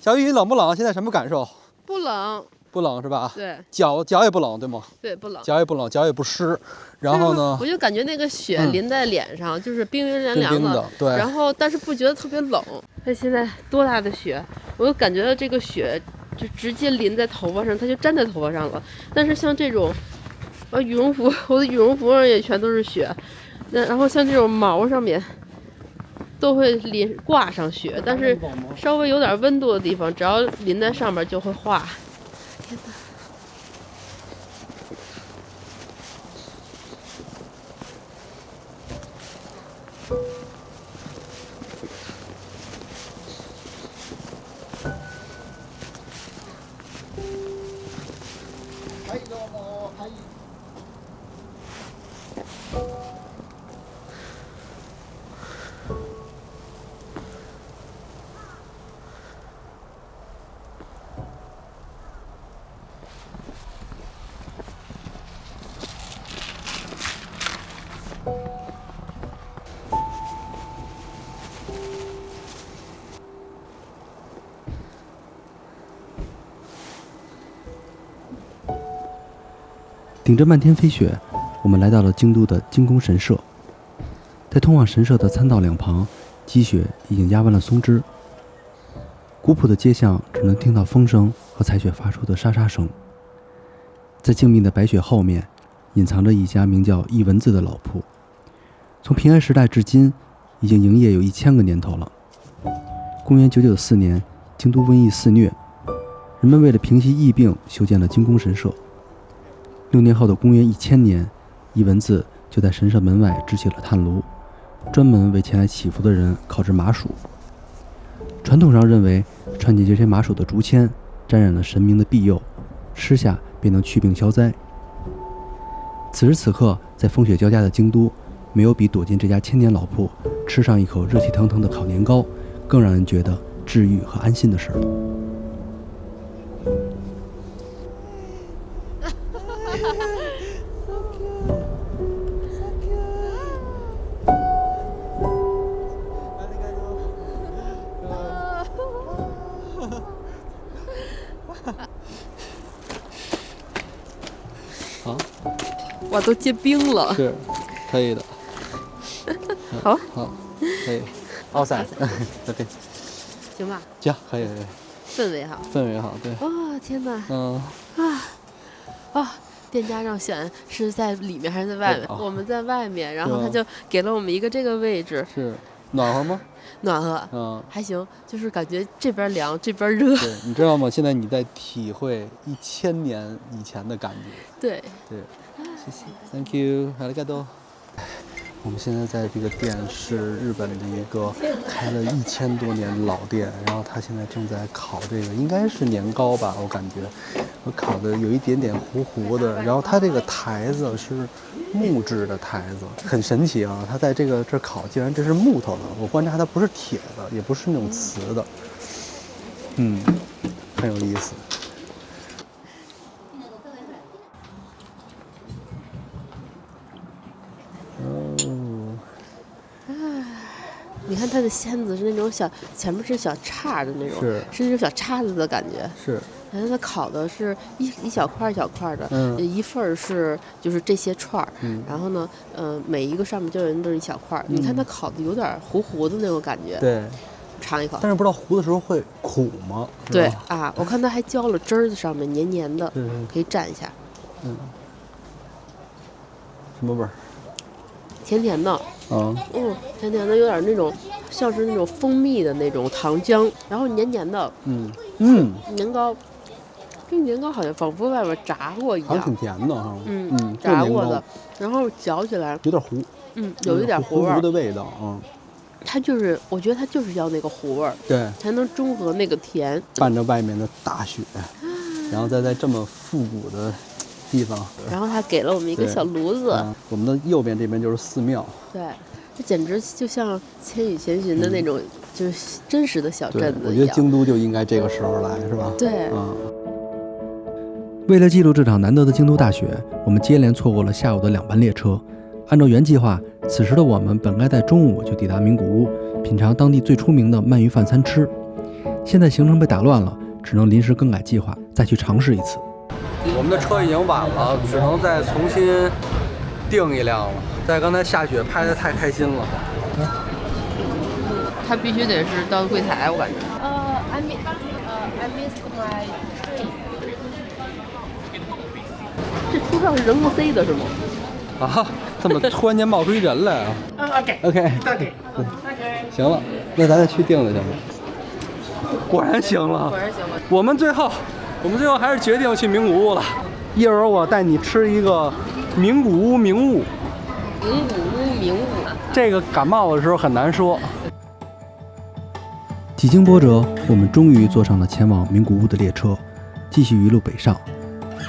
小雨，你冷不冷？现在什么感受？不冷。不冷是吧？对。脚也不冷，对吗？对，不冷。脚也不冷，脚也不湿。然后呢？我就感觉那个雪淋在脸上，就是冰冰凉凉的。对。然后，但是不觉得特别冷。它现在多大的雪？我就感觉到这个雪就直接淋在头发上，它就粘在头发上了。但是像这种，羽绒服，我的羽绒服上也全都是雪。然后像这种毛上面都会挂上雪，但是稍微有点温度的地方，只要淋在上面就会化。天哪！顶着漫天飞雪，我们来到了京都的金宫神社。在通往神社的参道两旁，积雪已经压弯了松枝。古朴的街巷只能听到风声和踩雪发出的沙沙声。在静谧的白雪后面，隐藏着一家名叫一文字的老铺。从平安时代至今，已经营业有1000个年头了。公元994年，京都瘟疫肆虐，人们为了平息疫病，修建了金宫神社。6年后的公元1000年，一文字就在神社门外支起了炭炉，专门为前来祈福的人烤制麻薯。传统上认为，串起这些麻薯的竹签，沾染了神明的庇佑，吃下便能祛病消灾。此时此刻，在风雪交加的京都，没有比躲进这家千年老铺，吃上一口热气腾腾的烤年糕，更让人觉得治愈和安心的事儿。哇，都结冰了。是，可以的。好，可以。奥赛，对，行吧？行，可以。氛围好，氛围好，对。哇，天哪！店家让选是在里面还是在外面？我们在外面，然后他就给了我们一个这个位置。是，暖和吗？暖和，还行，就是感觉这边凉，这边热。对，你知道吗？现在你在体会1000年以前的感觉。对，谢谢 ，Thank you， ありがとう。我们现在在这个店是日本的一个开了1000多年的老店，然后他现在正在烤这个，应该是年糕吧，我感觉，我烤的有一点点糊糊的。然后它这个台子是木质的台子，很神奇啊！它在这烤，竟然这是木头的。我观察它不是铁的，也不是那种瓷的，很有意思。你看它的签子是那种小前面是小叉的那种，是那种小叉子的感觉。是。然后它烤的是一小块一小块的，一份是就是这些串儿，然后呢，每一个上面就有那么一小块儿。你看它烤的有点糊糊的那种感觉。对，尝一口。但是不知道糊的时候会苦吗？对啊，我看它还浇了汁儿在上面，黏黏的，可以蘸一下。什么味儿？甜甜的。甜甜的，有点那种像是那种蜂蜜的那种糖浆，然后黏黏的。年糕。这年糕好像仿佛外边炸过一样，好像挺甜的哈。炸过的，然后嚼起来有点糊，有一点糊糊的味道它就是，我觉得它就是要那个糊味儿，对，才能中和那个甜。伴着外面的大雪，然后再在这么复古的地方，然后他给了我们一个小炉子。我们的右边这边就是寺庙，对，这简直就像《千与千寻》的那种，就是真实的小镇子一样。我觉得京都就应该这个时候来，是吧？对，为了记录这场难得的京都大雪，我们接连错过了下午的2班列车。按照原计划，此时的我们本该在中午就抵达名古屋，品尝当地最出名的鳗鱼饭餐吃。现在行程被打乱了，只能临时更改计划，再去尝试一次。我们的车已经晚了，只能再重新订一辆了。在刚才下雪拍得太开心了。他必须得是到柜台，我感觉。I missed my train. 这车上是人工塞的是吗？啊，这么突然间冒出一人来啊？OK， 行了，那咱再去订了行吗？果然行了，我们最后还是决定去名古屋了。一会儿我带你吃一个名古屋名物。这个感冒的时候很难说。几经波折，我们终于坐上了前往名古屋的列车，继续一路北上。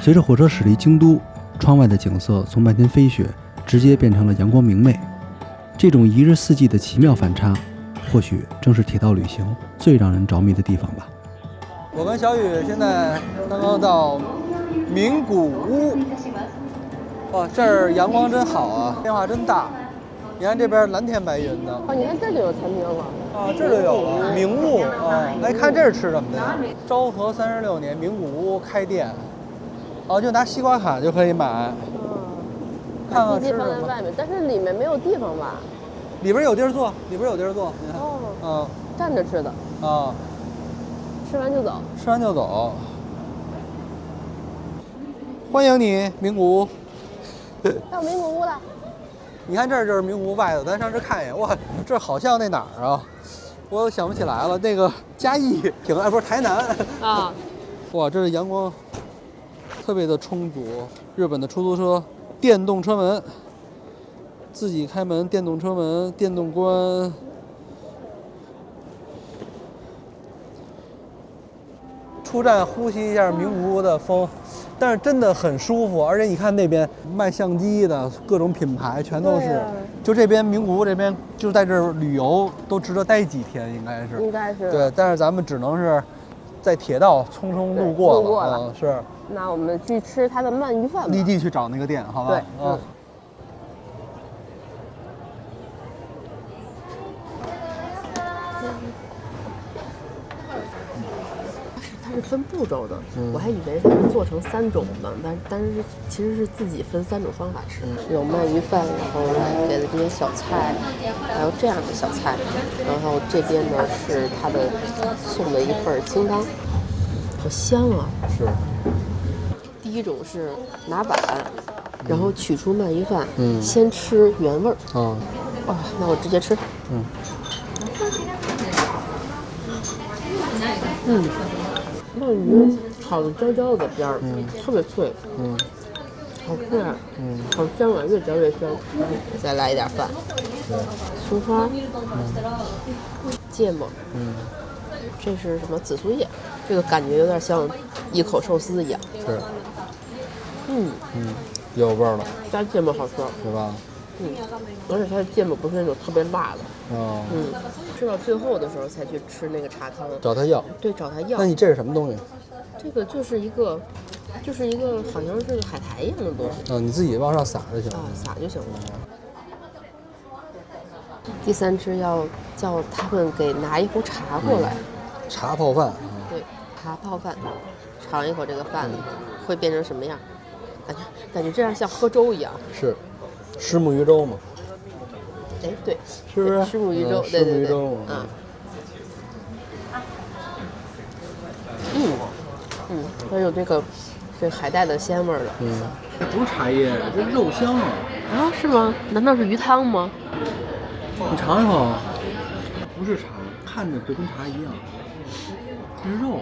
随着火车驶离京都，窗外的景色从漫天飞雪直接变成了阳光明媚。这种一日四季的奇妙反差，或许正是铁道旅行最让人着迷的地方吧。我跟小雨现在刚刚到名古屋，哇，这儿阳光真好啊，变化真大。你看这边蓝天白云的。你看这就有餐厅了。这就有了名物啊！来看这是吃什么的呀？昭和36年名古屋开店。就拿西瓜卡就可以买。看看吃什么。放在外面，但是里面没有地方吧？里边有地儿坐，你看。站着吃的。吃完就走。欢迎你，名古屋。到名古屋了。你看这儿就是名古屋外头，咱上这看一眼。哇，这好像那哪儿啊？我想不起来了。那个嘉义不是台南啊。哇，这是阳光特别的充足。日本的出租车，电动车门，自己开门，电动车门，电动关。出站呼吸一下名古屋的风，但是真的很舒服。而且你看那边卖相机的各种品牌全都是，就这边名古屋这边就在这儿旅游都值得待几天，应该是。对，但是咱们只能是在铁道匆匆路过了。是。那我们去吃它的鳗鱼饭吧。立即去找那个店，好吧？对。它是分步骤的，我还以为它是做成3种呢，但是其实是自己分3种方法吃，有鳗鱼饭，然后给的这些小菜，还有这样的小菜，然后这边呢是它的送的一份清汤，好香啊！是。第一种是拿板，然后取出鳗鱼饭，先吃原味儿。哇，那我直接吃。鳗鱼烤的焦焦的边儿，特别脆，好脆，好香啊，越嚼越香。再来一点饭，葱花，芥末，这是什么紫苏叶？这个感觉有点像一口寿司一样。是。有味儿了。加芥末好吃，是吧？而且它的芥末不是那种特别辣的。吃到最后的时候才去吃那个茶汤，找他要。对，找他要。那你这是什么东西？这个就是一个好像是个海苔一样的东西。你自己往上撒就行了。撒就行了。第3吃要叫他们给拿一壶茶过来，茶泡饭。对，茶泡饭，尝一口这个饭会变成什么样？感觉这样像喝粥一样。是，虱目鱼粥嘛？哎，对，是不是？虱目鱼粥，对虱目鱼粥，它有这个海带的鲜味儿的。这不是茶叶，这是肉香啊！啊，是吗？难道是鱼汤吗？你尝一口，不是茶，看着就跟茶一样，这是肉。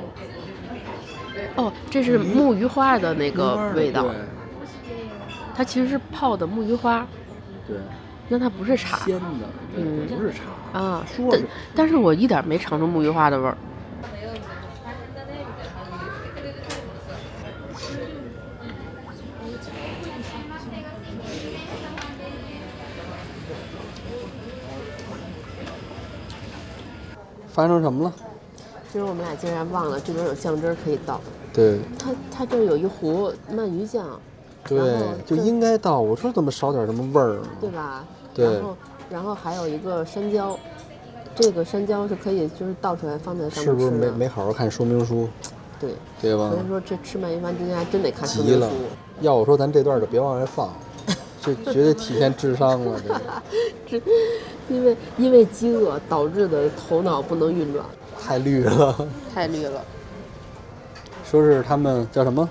哦，这是木鱼花的那个味道。对，它其实是泡的木鱼花。对。那它不是茶。鲜的，不是茶啊。但是我一点没尝出木鱼花的味儿。发生什么了？其实我们俩竟然忘了这边有酱汁可以倒。对。它这有一壶鳗鱼酱。对，就应该倒。我说怎么少点什么味儿？对吧？对。然后还有一个山椒，这个山椒是可以就是倒出来放在上面吃的。是不是没好好看说明书？对吧？所以说这吃鳗鱼饭今天还真得看说明书。要我说咱这段就别往外放，这绝对体现智商了。这因为饥饿导致的头脑不能运转。太绿了。太绿了。说是他们叫什么？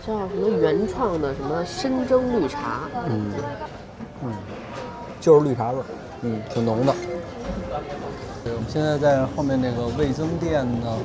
叫什么原创的什么参蒸绿茶？就是绿茶味儿，挺浓的。我们现在在后面那个味增店呢，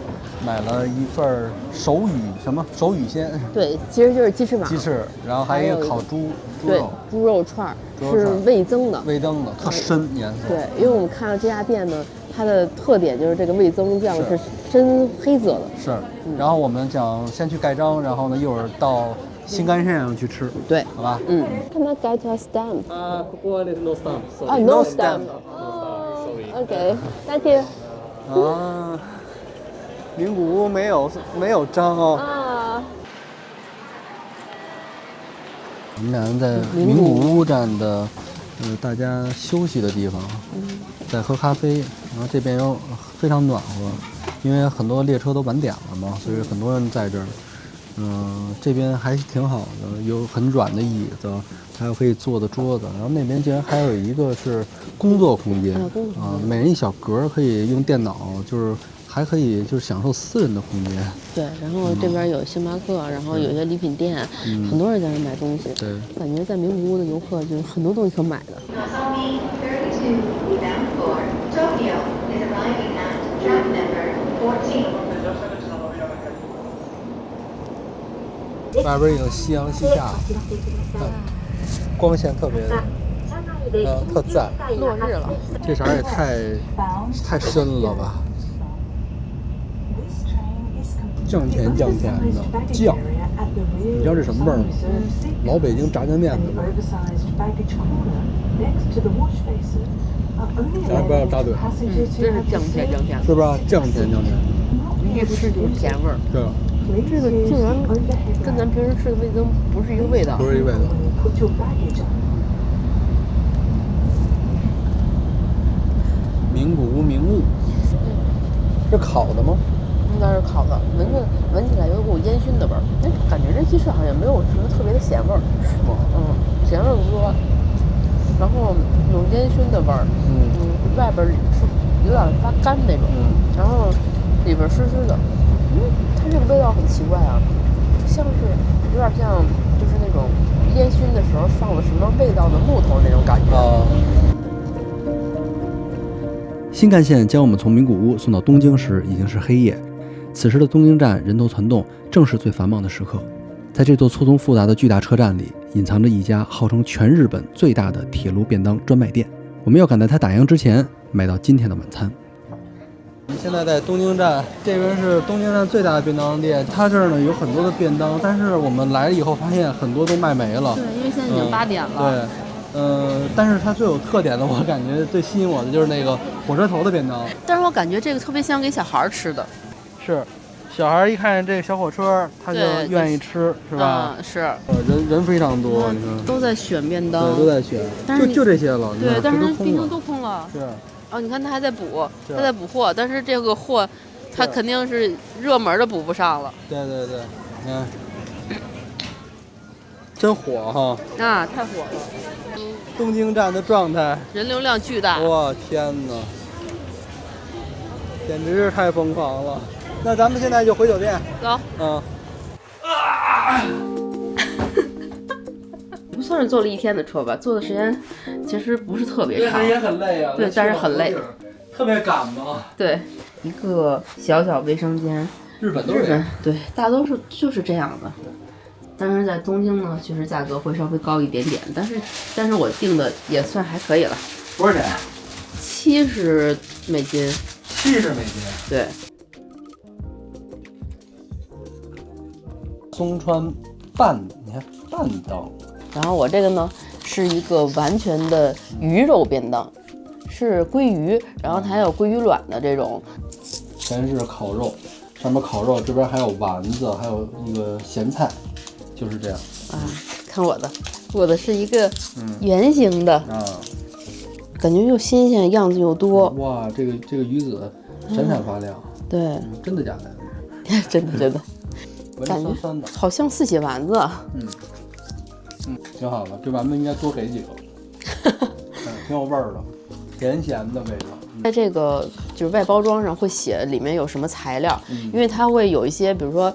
买了一份手语鲜。对，其实就是鸡翅膀。鸡翅，然后还有一个烤猪肉。猪肉串是味增的。味增的，特深颜色。对，因为我们看到这家店呢，它的特点就是这个味增酱是深黑色的。是，然后我们想先去盖章，然后呢一会儿到新干线上去吃。对，好吧。Can I get a stamp? ここはno stamp. No stamp. OK, thank you. 名古屋没有章啊。我们俩人在名古屋站的，大家休息的地方，在喝咖啡。然后这边又非常暖和，因为很多列车都晚点了嘛，所以很多人在这儿。这边还挺好的，有很软的椅子，还有可以坐的桌子。然后那边竟然还有一个是工作空间每人一小格，可以用电脑，就是还可以就是享受私人的空间。对，然后这边有星巴克，然后有些礼品店，很多人在那买东西。对，感觉在名古屋的游客就是很多东西可买的。外边已经夕阳西下，光线特别，特赞。落日了，这色儿也太深了吧！酱甜的酱，你知道这什么味儿吗？老北京炸酱面的味儿。咱不要扎嘴。真是酱甜，是不是？酱甜。一吃就是甜味儿。对。这个竟然跟咱平时吃的味增不是一个味道。不是一个味道。名古屋名物，这烤的吗？应该是烤的，闻起来有股烟熏的味儿。感觉这鸡翅好像没有什么特别的咸味儿。是吗？咸味不多，然后有烟熏的味儿。外边是有点发干那种。然后里边湿湿的。它这个味道很奇怪啊，像是有点像就是那种烟熏的时候放了什么味道的木头那种感觉。新干线将我们从名古屋送到东京时已经是黑夜，此时的东京站人头攒动，正是最繁忙的时刻。在这座错综复杂的巨大车站里，隐藏着一家号称全日本最大的铁路便当专卖店。我们要赶在它打烊之前买到今天的晚餐。我们现在在东京站，这边是东京站最大的便当店。它这儿呢有很多的便当，但是我们来了以后发现很多都卖没了。对，因为现在已经8点了。对，但是它最有特点的，我感觉最吸引我的就是那个火车头的便当。但是我感觉这个特别像给小孩吃的。是，小孩一看这小火车，他就愿意吃，是吧？是。人非常多，你看都在选便当，对，都在选，就这些了。对，但是冰箱都空了。是。哦，你看他还在补，他在补货，但是这个货，他肯定是热门的补不上了。对，你看，真火哈！啊，太火了！东京站的状态，人流量巨大。哇，天哪！简直是太疯狂了。那咱们现在就回酒店。走。不算是坐了一天的车吧，坐的时间其实不是特别长，也很累啊。对，但是很累，特别赶嘛。对，一个小卫生间，日本对，大多数就是这样的。但是在东京呢，确实价格会稍微高一点点，但是我订的也算还可以了。多少钱？70美金。70美金。对。松川你看半灯。然后我这个呢是一个完全的鱼肉便当，是鲑鱼，然后它还有鲑鱼卵的这种。全是烤肉，上面烤肉，这边还有丸子，还有那个咸菜，就是这样。啊，看我的是一个圆形的，感觉又新鲜，样子又多。哇，这个鱼子闪闪发亮。对，真的假的？真的。感觉酸的，好像四喜丸子。挺好的，这丸子应该多给几个，挺有味儿的，甜咸的味道。在这个就是外包装上会写里面有什么材料，因为它会有一些，比如说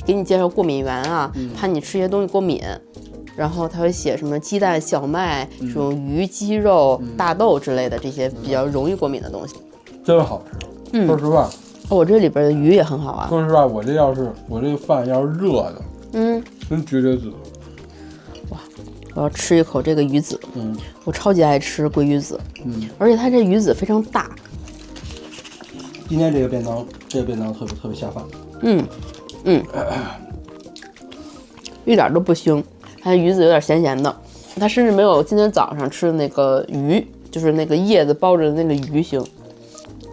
给你介绍过敏源啊，怕你吃一些东西过敏，然后它会写什么鸡蛋、小麦、这种鱼、鸡肉、大豆之类的这些比较容易过敏的东西。真是好吃，说实话。我这里边的鱼也很好啊。说实话，我这个饭要是热的，真绝子。哇，我要吃一口这个鱼子。我超级爱吃鲑鱼子。而且它这鱼子非常大。今天这个便当特别下饭。一点都不腥，它鱼子有点咸咸的，它甚至没有今天早上吃的那个鱼，就是那个叶子包着的那个鱼腥。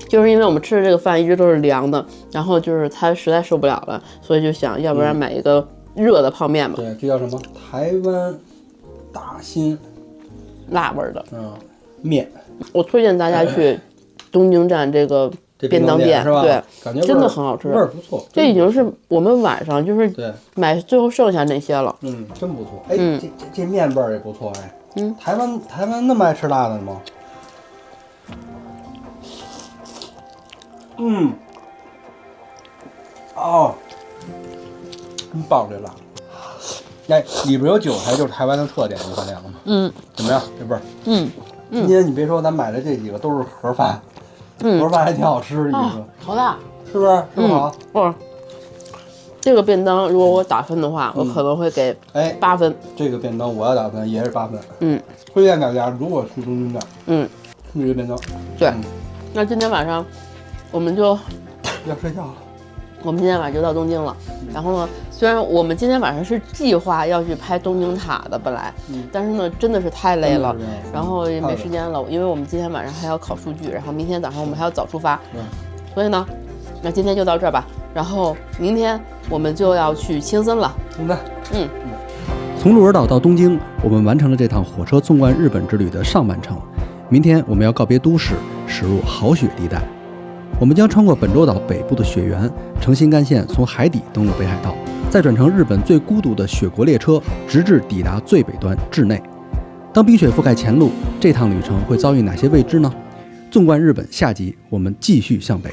就是因为我们吃的这个饭一直都是凉的，然后就是他实在受不了了，所以就想要不然买一个热的泡面吧。对，这叫什么？台湾大新辣味的面。我推荐大家去东京站这个便当店，是吧？对，感觉真的很好吃，味儿不错。这已经是我们晚上就是买最后剩下那些了。真不错。哎，这面味儿也不错哎。台湾那么爱吃辣的吗？真棒这辣！哎，里边有韭菜，就是台湾的特点，你发现了吗？怎么样？这味儿？今天你别说，咱买的这几个都是盒饭，盒饭还挺好吃，你说？好大，是不是？特好。这个便当如果我打分的话，我可能会给8分。这个便当我要打分也是8分。推荐大家，如果去东京站，吃这个便当。对。那今天晚上我们就要睡觉了。我们今天晚上就到东京了。然后呢，虽然我们今天晚上是计划要去拍东京塔的，本来，但是呢，真的是太累了，然后也没时间了，因为我们今天晚上还要考数据，然后明天早上我们还要早出发，所以呢，那今天就到这儿吧。然后明天我们就要去青森了。从鹿儿岛到东京，我们完成了这趟火车纵贯日本之旅的上半程。明天我们要告别都市，驶入好雪地带。我们将穿过本州岛北部的雪原，乘新干线从海底登陆北海道，再转乘日本最孤独的雪国列车，直至抵达最北端稚内。当冰雪覆盖前路，这趟旅程会遭遇哪些未知呢？纵贯日本下集，我们继续向北。